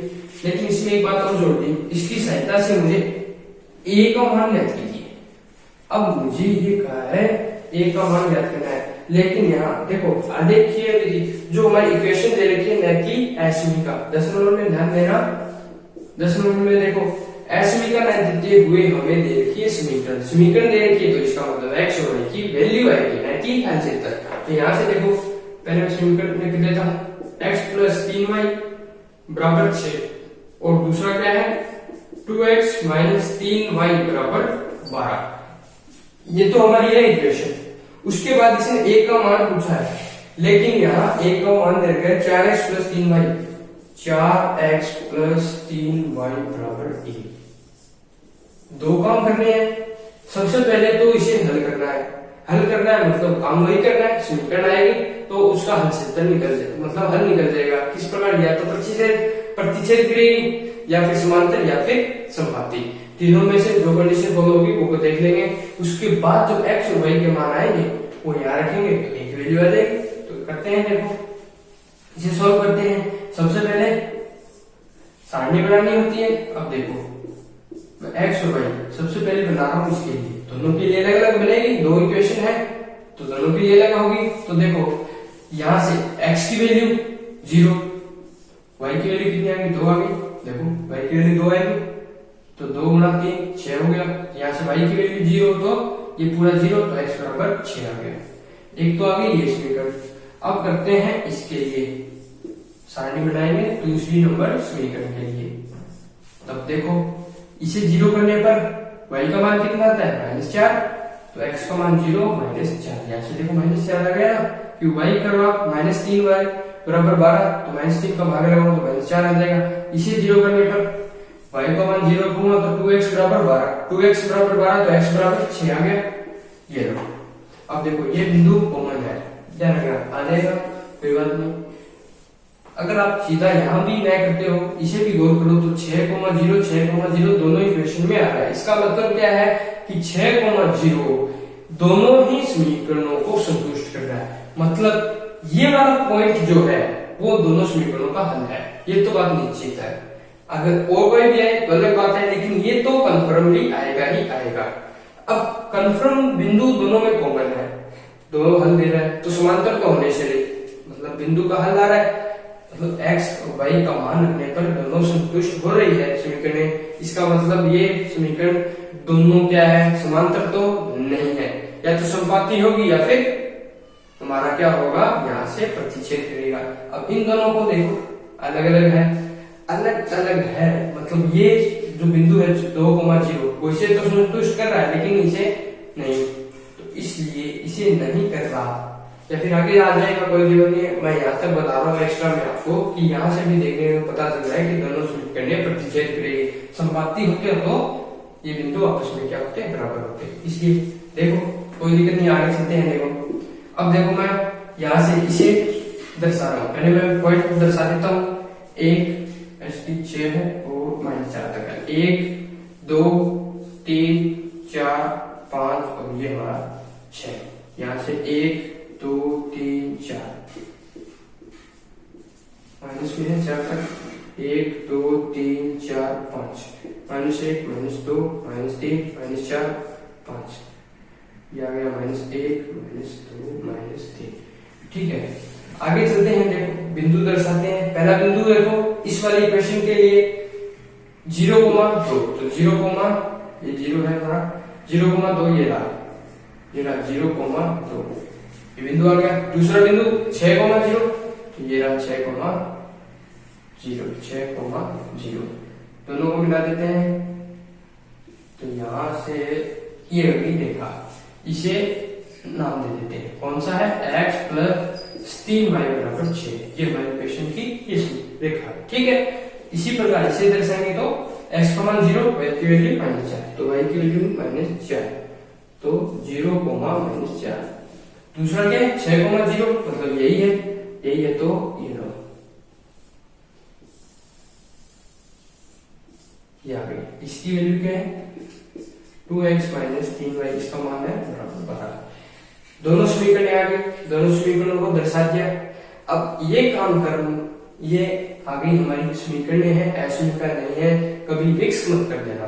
लेकिन इसमें एक बात और जोड़ दी, इसकी सहायता से मुझे a का मान ज्ञात कीजिए। अब मुझे ये कहा है a का मान ज्ञात करना है, लेकिन यहाँ देखो आलेखीय विधि जो हमारी इक्वेशन दे रखी है न कि एसमी का। 10 नंबर में ध्यान देना, 10 नंबर में देखो एसमी का न देते हुए हमें दे रखी है समीकरण दे रखी है, तो इसका मतलब x और y की वैल्यू आएगी न कि हल क्षेत्र। तो यहाँ से देखो पहले मैं समीकरण लिख देता हूँ, x प्लस 3y बराबर 6, और दूसरा क्या है 2x माइनस 3y बराबर 12। ये तो हमारी है इक्वेशन। उसके बाद इसने a का मान पूछा है, लेकिन यहाँ एक का मान दे रखा है 4x plus 3y, 4x plus 3y बराबर ए। दो काम करने हैं। सबसे पहले तो इसे हल करना है। हल करना है मतलब काम वही करना है, समीकरण आएगी तो उसका हल क्षेत्र निकल जाए, मतलब हल निकल जाएगा। किस प्रकार, या तो प्रतिच्छेद करेगी या फिर समांतर या फिर समपाती, तीनों में से जो कंडीशन फॉलो होगी वो देख लेंगे। उसके बाद जो x और y के मान आएंगे वो यहाँ रखेंगे तो एक वैल्यू आ जाएगी। तो करते हैं, देखो इसे सॉल्व करते हैं। सबसे पहले सारणी बनानी होती है। अब देखो x और y सबसे पहले बना रहा हूं, इसके लिए दोनों के लिए अलग अलग बनेगी। दो इक्वेशन है तो दोनों के लिए अलग होगी। तो देखो यहां से x की वैल्यू 0, y की वैल्यू कितनी आ गई, 2 आ गई। देखो y की वैल्यू 2 आएगी तो 2 गुणा 3 6 हो गया। यहाँ से y की वैल्यू 0 तो ये पूरा 0 तो x बराबर 6 आ गया। एक तो आ गई ये समीकरण। अब करते हैं इसके लिए सारणी बनाएंगे दूसरी नंबर समीकरण के लिए। तब देखो इसे 0 करने पर y का मान कितना आता है, -4, तो x का मान 0 -4। यहाँ से देखो -4 आ गया ना, कि y करवा -3y बराबर 12, तो -3 का भाग लगाओ तो -4 आ जाएगा। इसे 0 करने पर y का मान 0 रखूंगा तो 2x बराबर 12, 2x बराबर 12 तो x बराबर 6 आ गया। ये लो, अब देखो ये बिंदु कॉमन है, ध्यान रखना, आ जाएगा कोई बात नहीं। अगर आप सीधा यहां भी न करते हो, इसे भी गौर करो तो 6,0 6,0 दोनों इक्वेशन में आ रहा है। इसका मतलब क्या है कि 6,0 दोनों ही समीकरणों को संतुष्ट कर रहा है। मतलब ये वाला पॉइंट जो है वो दोनों समीकरणों का हल है, ये तो बात निश्चित है। अगर और कोई भी आए तो अलग बात है, लेकिन ये तो कंफर्मली आएगा ही आएगा। अब कंफर्म बिंदु दोनों में कॉमन है, दोनों हल दे रहा है तो समांतर तो होने से मतलब बिंदु का हल आ रहा है, मतलब x और y का मान रखने पर दोनों संतुष्ट हो रही है समीकरण। इसका मतलब ये समीकरण दोनों क्या है, समांतर तो नहीं है, या तो समपाती होगी या फिर हमारा क्या होगा, यहाँ से प्रतिच्छेद करेगा। अब इन दोनों को देखो अलग अलग है, अलग अलग है, मतलब ये जो बिंदु है 2,0 वैसे तो संतुष्ट कर रहा है लेकिन इसे नहीं, तो इसलिए इसे नहीं कर रहा। या फिर आगे आ जाएगा कोई जरूरत नहीं है, मैं यहाँ तक बता रहा हूँ एक्स्ट्रा में आपको कि यहाँ से भी देखने में पता चल रहा है कि दोनों समीकरण प्रतिच्छेद करेंगे। संपाती होते तो ये बिंदु आपस में क्या होते हैं, बराबर होते हैं। इसलिए देखो कोई दिक्कत नहीं, आगे चलते हैं। देखो अब देखो मैं यहाँ से इसे दर्शा रहा हूँ, पहले मैं पॉइंट को दर्शा देता हूँ। 1 इसकी 6 है और -4 तक है, 1 2 3 4 5 और ये हमारा 6। यहाँ से 1 2 3 4 माइनस में है 4 तक, 1 2 3 4 5 -1 -2 -3 -4 5, ये आ गया -1 -2 -3। ठीक है, आगे चलते हैं। देखो बिंदु दर्शाते हैं। पहला बिंदु देखो इस वाली इक्वेशन के लिए 0,2, तो 0, ये 0 है हमारा, 0,2 ये रहा 0,2 ये बिंदु आ गया। दूसरा बिंदु 6,0 तो ये रहा 6,0 दोनों को मिला देते हैं तो यहां से ये अभी देखा, इसे नाम दे देते हैं, कौन सा है, x प्लस 3y बराबर 6, ये हमारी इक्वेशन की इस रेखा। ठीक है, इसी प्रकार इसे दर्शाएंगे तो x का मान 0, y की वैल्यू -4, तो y की वैल्यू -4, तो 0,-4। दूसरा क्या है 6,0 मतलब यही है तो ये लो, ये आ गई। इसकी वैल्यू क्या है 2x - 3y, इसका मान है बराबर 12। दोनों समीकरण आ गए, दोनों समीकरणों को दर्शा दिया। अब ये काम कर, ये आ गई हमारी समीकरण है, असमीका नहीं है, कभी मिक्स मत कर देना।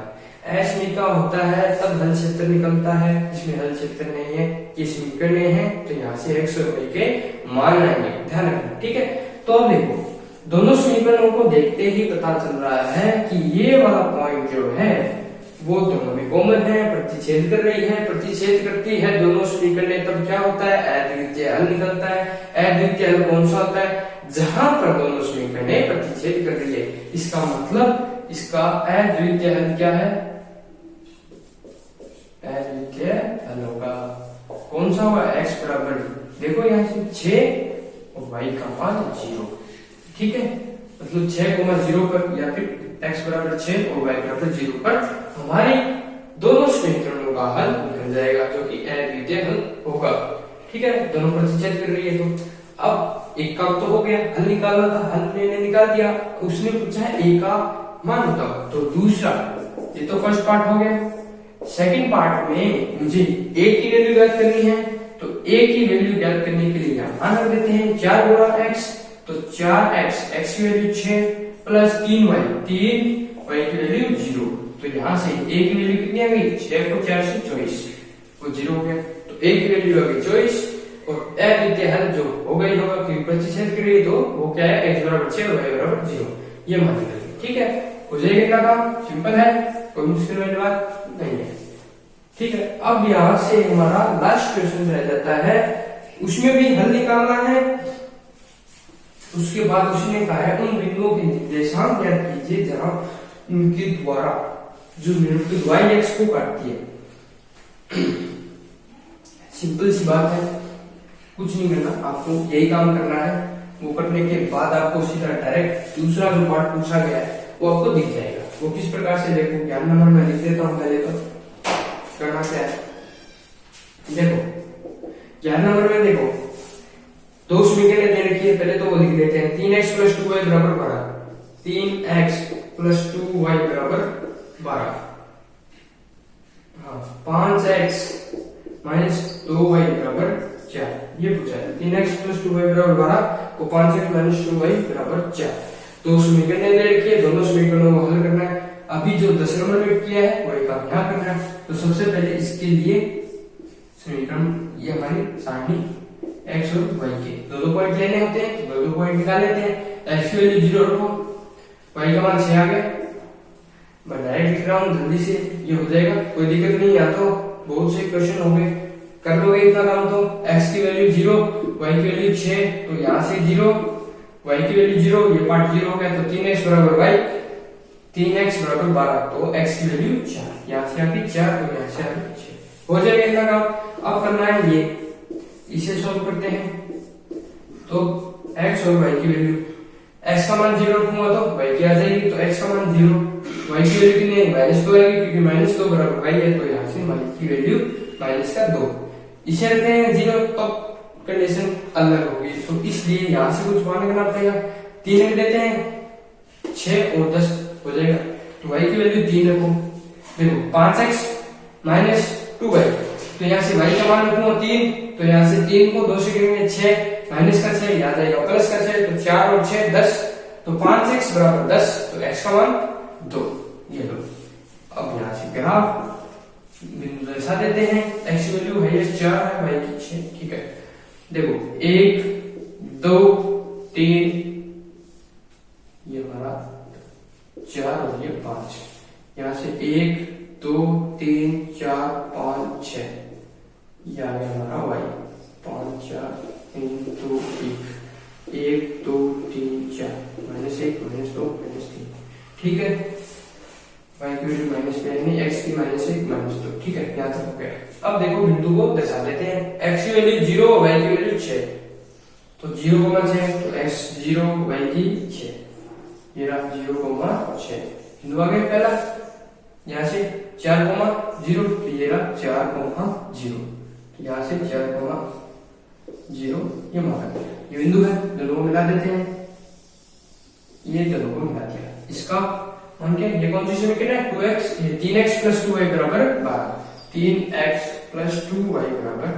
असमीका होता है तब हल क्षेत्र निकलता है, इसमें हल क्षेत्र नहीं है, ये समीकरण है तो यहाँ से x और y के मान आएंगे, ध्यान रखना। ठीक है, तो अब देखो दोनों समीकरणों को देखते ही पता चल रहा है कि ये वाला पॉइंट जो है वो दोनों में कॉमन है, प्रतिच्छेद कर रही है, प्रतिच्छेद करती है दोनों समीकरण, तब क्या होता है, अद्वितीय हल निकलता है। अद्वितीय हल कौन सा होता है, जहां पर दोनों समीकरण प्रतिच्छेद कर रही है। इसका मतलब इसका अद्वितीय हल क्या है, अद्वितीय हल होगा कौन सा होगा, x बराबर, देखो यहाँ से 6 और y का मान 0। ठीक है, मतलब 6,0 पर या फिर x बराबर 6 और y बराबर 0 पर हमारे दोनों समीकरणों का हल निकल जाएगा, जो कि अद्वितीय हल होगा। ठीक है, दोनों प्रतिच्छेद कर रही है तो अब एक काम तो हो गया, हल निकालना था, हल मैंने निकाल दिया। उसने पूछा है a का मान बताओ, तो दूसरा, ये तो फर्स्ट पार्ट हो गया। सेकंड पार्ट में मुझे a की वैल्यू ज्ञात करनी है, तो a की वैल्यू ज्ञात करने के लिए यहाँ मान रख देते हैं 4 गुणा x, तो 4x, x की वैल्यू 6 प्लस 3y, 3y की वैल्यू 0। तो यहाँ से a की वैल्यू कितनी आ गई, 6 को 4 से 24, वो 0 हो गया। तो a की वैल्यू आ गई 24 और अद्वितीय हल जो हो गई होगा, क्योंकि प्रतिच्छेद करिए तो वो क्या है, x बराबर 6 और y बराबर 0, ये मान लीजिए। ठीक है, हो जाएगा इतना काम, सिंपल है, कोई मुश्किल वाली बात नहीं है। ठीक है, अब यहाँ से हमारा लास्ट क्वेश्चन रह जाता है, उसमें भी हल निकालना है। उसके बाद उसने कहा है उन बिंदुओं के निर्देशांक ज्ञात कीजिए जहां उनके द्वारा जो निरूपित y x को काटती है। सिंपल सी बात है, कुछ नहीं करना, आपको यही काम करना है। वो करने के बाद आपको सीधा डायरेक्ट दूसरा जो पार्ट पूछा गया है वो आपको दिख जाएगा। वो किस प्रकार से, देखो 11 नंबर में लिख देता हूँ पहले तो। करना क्या है, देखो 11 नंबर में देखो दो समीकरण दे रखी है, पहले तो वो लिख देते हैं 3x प्लस 2y बराबर 12, 3x प्लस 2y बराबर 12, हाँ 5x माइनस 2y बराबर 4, ये पूछा है। 3x प्लस 2y बराबर 12 और 5x माइनस 2y बराबर 4। दो समीकरण दे रखी है, दोनों समीकरणों को हल करना है। अभी जो 10 नंबर में किया है वही काम यहाँ करना है। तो सबसे पहले इसके लिए समीकरण, ये हमारी सारणी x और y के दो पॉइंट लेने होते हैं, तो दो पॉइंट निकाल लेते हैं। x की वैल्यू 0 रखो, y का मान 6 आ गया। मैं डायरेक्ट लिख रहा हूँ जल्दी से, ये हो जाएगा, कोई दिक्कत नहीं। या तो बहुत से क्वेश्चन हो गए, कर लोगे इतना काम तो। x की वैल्यू 0, y की वैल्यू 6, तो यहाँ से 0, y की वैल्यू 0, ये पार्ट 0 हो गया, तो 3x बराबर y, 3x बराबर 12, तो x की वैल्यू 4, यहाँ से आगे 4, तो यहाँ से आगे 6, हो जाएगा इतना काम। अब करना है ये, इसे सॉल्व करते हैं। तो x और y की वैल्यू, x का मान 0 रखूंगा तो y की आ जाएगी, तो x का मान 0, y की वैल्यू कितनी है, -2 आएगी, क्योंकि -2 बराबर y है, तो यहाँ से y की वैल्यू -2, इसे रखते हैं 0, तब कंडीशन अलग होगी। तो इसलिए यहाँ से कुछ मान करना पड़ेगा, 3 रख देते हैं, 6 और 10 हो जाएगा। तो y की वैल्यू 3 रखो, देखो 5x माइनस 2y, तो यहाँ से y का मान रखूंगा 3, तो यहाँ से 3 को 2 से गिनेंगे 6, माइनस का 6 याद आएगा, प्लस का 6, तो 4 और 6 10, तो 5x बराबर 10, तो x का मान 2, ये लो। अब यहाँ से ग्राफ बिंदु दर्शा देते हैं, x की वैल्यू है 4 है, y की 6। ठीक है, देखो 1 2 3, ये हमारा 4 और ये 5, यहाँ से 1 2 3 4 5 6, ये आ गया हमारा y, 5 4 3 2 1, 1 2 3 4, -1 -2 -3। ठीक है, y की वैल्यू माइनस में नहीं, x की -1 -2। ठीक है, यहाँ तक हो गया। अब देखो बिंदु को दर्शा देते हैं, x की वैल्यू 0, y की वैल्यू 6, तो 0,6, तो x 0, y की 6, ये रहा 0,6 बिंदु आ गया पहला। यहाँ से 4,0, तो ये रहा 4,0, तो यहाँ से 4,0 ये माना, ये बिंदु है, दोनों को मिला देते हैं, ये दोनों को मिला दिया। इसका मान क्या, ये कौन सी समीकरण है, 2x, ये 3x प्लस 2y बराबर 12, 3x प्लस 2y बराबर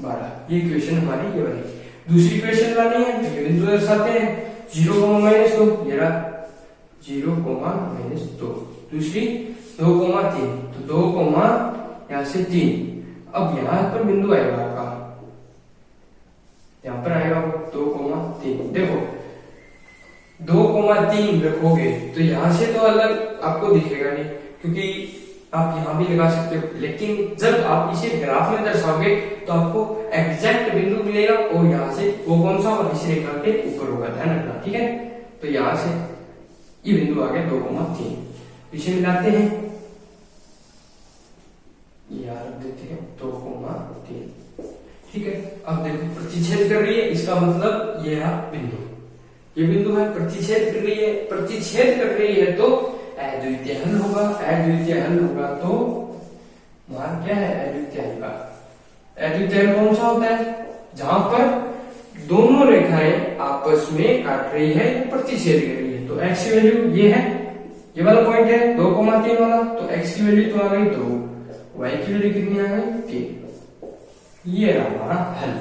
12, ये इक्वेशन हमारी ये बनी। दूसरी इक्वेशन लानी है, ये बिंदु दर्शाते हैं, 0,-2, ये रहा 0,-2, दूसरी 2,3, तो 2, यहाँ से 3। अब यहाँ पर बिंदु आएगा आपका, यहाँ पर आएगा 2,3, देखो 2,3 रखोगे तो यहां से तो अलग आपको दिखेगा नहीं, क्योंकि आप यहां भी लगा सकते हो, लेकिन जब आप इसे ग्राफ में दर्शाओगे तो आपको एग्जैक्ट बिंदु मिलेगा, और यहाँ से वो कौन सा होगा, इस रेखा के ऊपर होगा, ध्यान रखना। ठीक है, तो यहाँ से ये बिंदु आ गया 2,3, इसे मिलाते हैं, यार देते हैं 2,3। ठीक है, अब देखो प्रतिच्छेद कर रही है, इसका मतलब ये रहा बिंदु, ये बिंदु है, प्रतिच्छेद कर रही है, प्रतिच्छेद कर रही है तो अद्वितीय हल होगा, अद्वितीय हल होगा तो मान क्या है अद्वितीय हल का। अद्वितीय हल कौन सा होता है, जहां पर दोनों रेखाएं आपस में काट रही है, प्रतिच्छेद कर रही है। तो x की वैल्यू ये है, ये वाला पॉइंट है 2,3 वाला, तो x की वैल्यू तो आ गई 2, y की वैल्यू कितनी आ गई 3। ये रहा हमारा हल,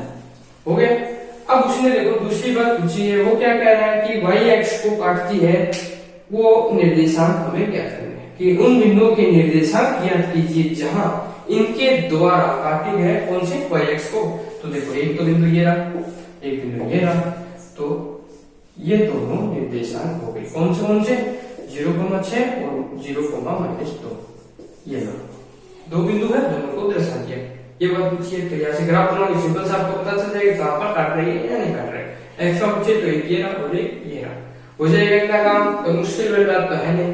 हो गया। अब उसने देखो दूसरी बात पूछी है, वो क्या कह रहा है कि y x को काटती है, वो निर्देशांक हमें क्या करना है कि उन बिंदुओं के निर्देशांक ज्ञात कीजिए जहां इनके द्वारा काटी है कौन से y x को। तो देखो एक तो बिंदु ये रहा, एक बिंदु ये रहा, तो ये दोनों निर्देशांक हो गए कौन से 0,6 और 0,-2, ये लो दो बिंदु है, दोनों को दर्शा दिया। ये बात पूछिए तो यहाँ से ग्राफ बनाओगे, सिंपल से आपको पता चल जाएगा कहां पर काट रही है या नहीं काट रही है। एक्स का पूछे तो एक ये रहा और एक ये रहा, हो जाएगा इतना काम, तो मुश्किल वाली बात तो है नहीं,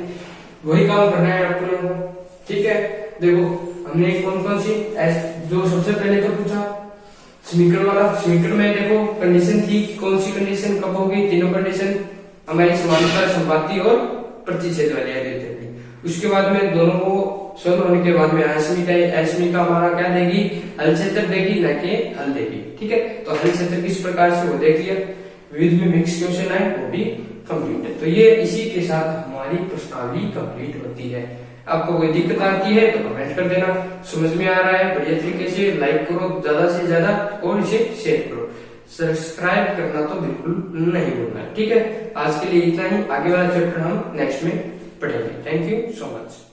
वही काम करना है आपको लोगों को, ठीक है। देखो हमने कौन सी जो सबसे पहले तो पूछा समीकरण वाला, समीकरण में देखो कंडीशन थी, कौन सी कंडीशन कब होगी, तीनों कंडीशन हमारी समानता, संपाती और प्रतिच्छेद वाली आ देते थे। उसके बाद में दोनों को सॉल्व होने के बाद में अश्मिका हमारा क्या देगी, हल क्षेत्र देगी, न कि हल देगी, ठीक है। तो हल क्षेत्र किस प्रकार से वो देख लिया, विविध में मिक्स क्वेश्चन है वो भी कंप्लीट है। तो ये इसी के साथ हमारी प्रश्नावली कंप्लीट होती है। आपको कोई दिक्कत आती है तो कमेंट कर देना, समझ में आ रहा है बढ़िया तरीके से लाइक करो ज्यादा से ज्यादा और इसे शेयर करो, सब्सक्राइब करना तो बिल्कुल नहीं भूलना, ठीक है। आज के लिए इतना ही, आगे वाला चैप्टर हम नेक्स्ट में पढ़ेंगे। Thank you so much.